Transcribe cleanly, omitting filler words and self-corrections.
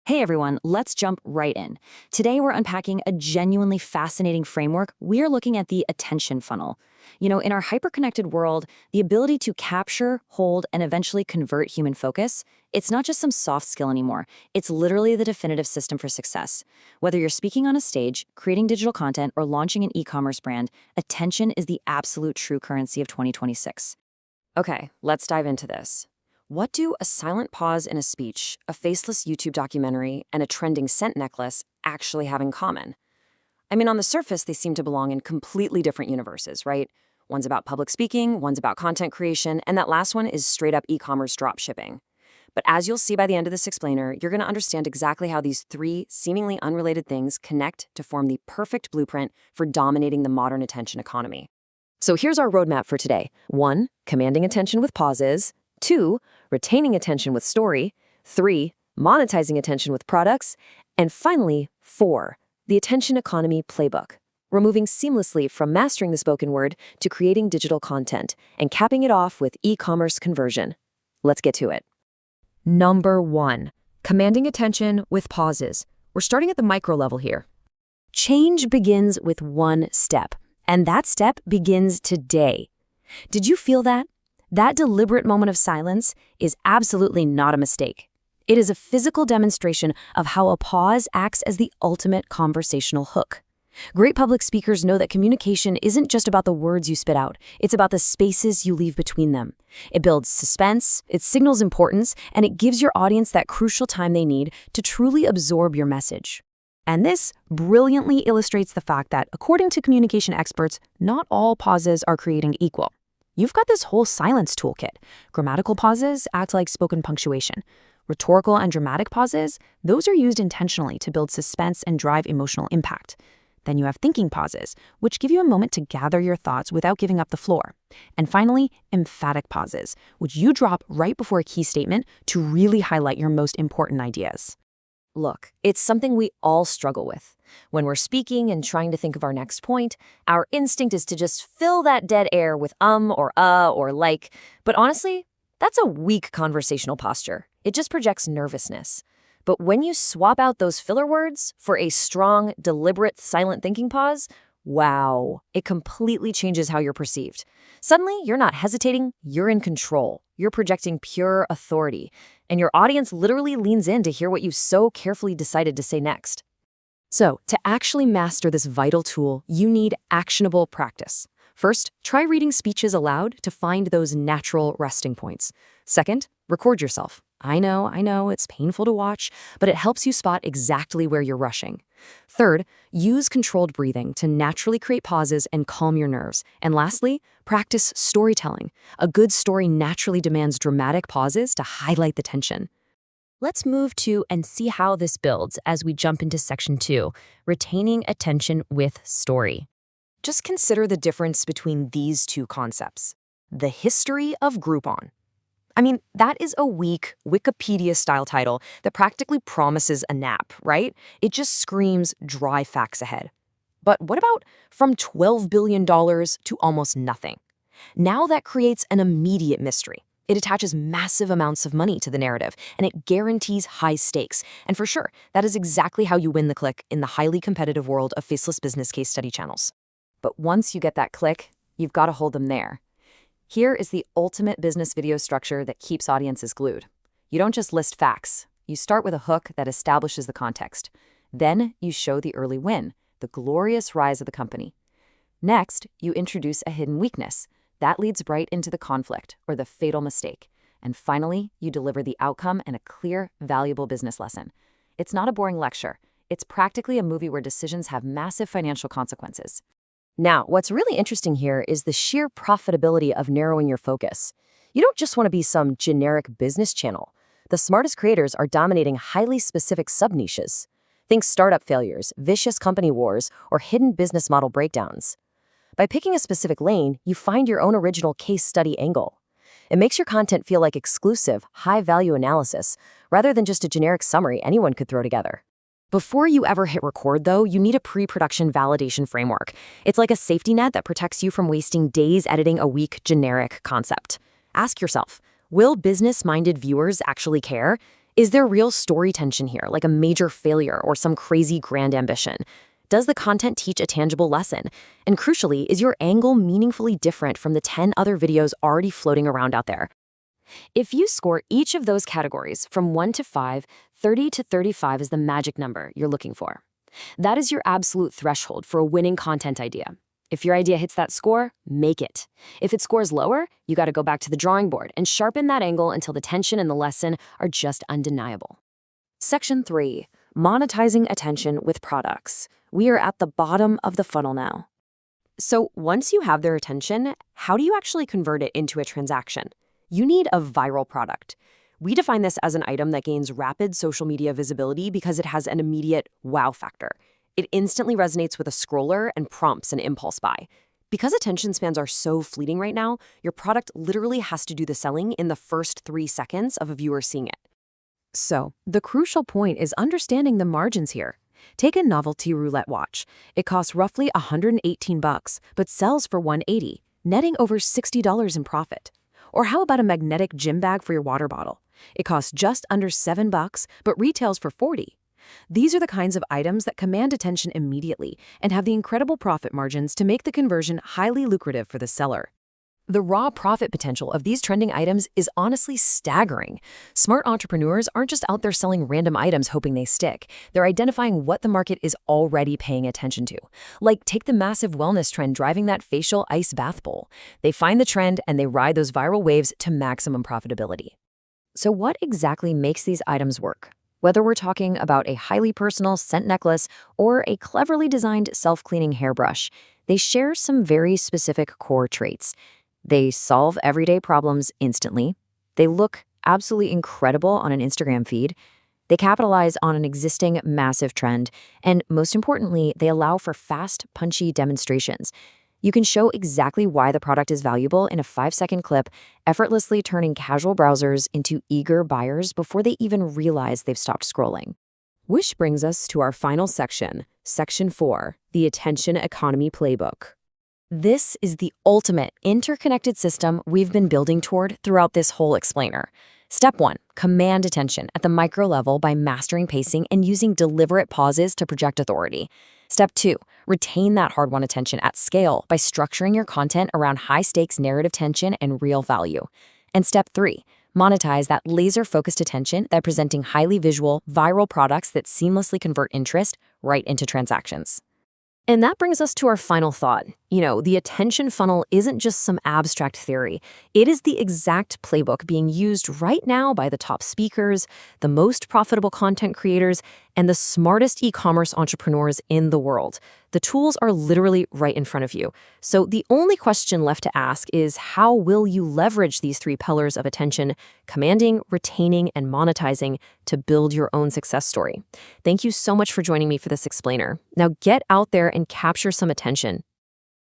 Hey everyone, let's jump right in. Today we're unpacking a genuinely fascinating framework. We're looking at the attention funnel. In our hyper-connected world, the ability to capture, hold, and eventually convert human focus, it's not just some soft skill anymore. It's literally the definitive system for success. Whether you're speaking on a stage, creating digital content, or launching an e-commerce brand, attention is the absolute true currency of 2026. Okay, let's dive into this. What do a silent pause in a speech, a faceless YouTube documentary, and a trending scent necklace actually have in common? I mean, on the surface, they seem to belong in completely different universes, right? One's about public speaking, one's about content creation, and that last one is straight up e-commerce dropshipping. But as you'll see by the end of this explainer, you're going to understand exactly how these three seemingly unrelated things connect to form the perfect blueprint for dominating the modern attention economy. So here's our roadmap for today. 1. Commanding attention with pauses. 2. Retaining attention with story. 3. Monetizing attention with products. And finally, 4. The attention economy playbook. We're moving seamlessly from mastering the spoken word to creating digital content and capping it off with e-commerce conversion. Let's get to it. Number 1. Commanding attention with pauses. We're starting at the micro level here. Change begins with one step, and that step begins today. Did you feel that? That deliberate moment of silence is absolutely not a mistake. It is a physical demonstration of how a pause acts as the ultimate conversational hook. Great public speakers know that communication isn't just about the words you spit out, it's about the spaces you leave between them. It builds suspense, it signals importance, and it gives your audience that crucial time they need to truly absorb your message. And this brilliantly illustrates the fact that, according to communication experts, not all pauses are created equal. You've got this whole silence toolkit. Grammatical pauses act like spoken punctuation. Rhetorical and dramatic pauses, those are used intentionally to build suspense and drive emotional impact. Then you have thinking pauses, which give you a moment to gather your thoughts without giving up the floor. And finally, emphatic pauses, which you drop right before a key statement to really highlight your most important ideas. Look, it's something we all struggle with. When we're speaking and trying to think of our next point, our instinct is to just fill that dead air with or like. But honestly, that's a weak conversational posture. It just projects nervousness. But when you swap out those filler words for a strong, deliberate, silent thinking pause, wow, it completely changes how you're perceived. Suddenly, you're not hesitating, you're in control. You're projecting pure authority, and your audience literally leans in to hear what you so carefully decided to say next. So, to actually master this vital tool, you need actionable practice. First, try reading speeches aloud to find those natural resting points. Second, record yourself. I know, it's painful to watch, but it helps you spot exactly where you're rushing. Third, use controlled breathing to naturally create pauses and calm your nerves. And lastly, practice storytelling. A good story naturally demands dramatic pauses to highlight the tension. Let's move to and see how this builds as we jump into section 2, retaining attention with story. Just consider the difference between these two concepts. The history of Groupon. I mean, that is a weak Wikipedia-style title that practically promises a nap, right? It just screams dry facts ahead. But what about from $12 billion to almost nothing? Now that creates an immediate mystery. It attaches massive amounts of money to the narrative, and it guarantees high stakes. And for sure, that is exactly how you win the click in the highly competitive world of faceless business case study channels. But once you get that click, you've got to hold them there. Here is the ultimate business video structure that keeps audiences glued. You don't just list facts. You start with a hook that establishes the context. Then you show the early win, the glorious rise of the company. Next, you introduce a hidden weakness. That leads right into the conflict or the fatal mistake. And finally, you deliver the outcome and a clear, valuable business lesson. It's not a boring lecture. It's practically a movie where decisions have massive financial consequences. Now, what's really interesting here is the sheer profitability of narrowing your focus. You don't just want to be some generic business channel. The smartest creators are dominating highly specific sub-niches. Think startup failures, vicious company wars, or hidden business model breakdowns. By picking a specific lane, you find your own original case study angle. It makes your content feel like exclusive, high-value analysis, rather than just a generic summary anyone could throw together. Before you ever hit record, though, you need a pre-production validation framework. It's like a safety net that protects you from wasting days editing a weak, generic concept. Ask yourself, will business-minded viewers actually care? Is there real story tension here, like a major failure or some crazy grand ambition? Does the content teach a tangible lesson? And crucially, is your angle meaningfully different from the 10 other videos already floating around out there? If you score each of those categories from 1 to 5, 30 to 35 is the magic number you're looking for. That is your absolute threshold for a winning content idea. If your idea hits that score, make it. If it scores lower, you got to go back to the drawing board and sharpen that angle until the tension and the lesson are just undeniable. Section 3. Monetizing attention with products. We are at the bottom of the funnel now. So once you have their attention, how do you actually convert it into a transaction? You need a viral product. We define this as an item that gains rapid social media visibility because it has an immediate wow factor. It instantly resonates with a scroller and prompts an impulse buy. Because attention spans are so fleeting right now, your product literally has to do the selling in the first 3 seconds of a viewer seeing it. So, the crucial point is understanding the margins here. Take a novelty roulette watch. It costs roughly $118, but sells for $180, netting over $60 in profit. Or how about a magnetic gym bag for your water bottle? It costs just under $7, but retails for $40. These are the kinds of items that command attention immediately and have the incredible profit margins to make the conversion highly lucrative for the seller. The raw profit potential of these trending items is honestly staggering. Smart entrepreneurs aren't just out there selling random items hoping they stick. They're identifying what the market is already paying attention to. Like, take the massive wellness trend driving that facial ice bath bowl. They find the trend and they ride those viral waves to maximum profitability. So what exactly makes these items work? Whether we're talking about a highly personal scent necklace or a cleverly designed self-cleaning hairbrush, they share some very specific core traits. They solve everyday problems instantly. They look absolutely incredible on an Instagram feed. They capitalize on an existing massive trend. And most importantly, they allow for fast, punchy demonstrations. You can show exactly why the product is valuable in a 5-second clip, effortlessly turning casual browsers into eager buyers before they even realize they've stopped scrolling. Which brings us to our final section, Section 4, the Attention Economy Playbook. This is the ultimate interconnected system we've been building toward throughout this whole explainer. Step 1, command attention at the micro level by mastering pacing and using deliberate pauses to project authority. Step 2, retain that hard-won attention at scale by structuring your content around high-stakes narrative tension and real value. And Step 3, monetize that laser-focused attention by presenting highly visual, viral products that seamlessly convert interest right into transactions. And that brings us to our final thought. The attention funnel isn't just some abstract theory. It is the exact playbook being used right now by the top speakers, the most profitable content creators, and the smartest e-commerce entrepreneurs in the world. The tools are literally right in front of you. So the only question left to ask is, how will you leverage these 3 pillars of attention, commanding, retaining, and monetizing, to build your own success story? Thank you so much for joining me for this explainer. Now get out there and capture some attention.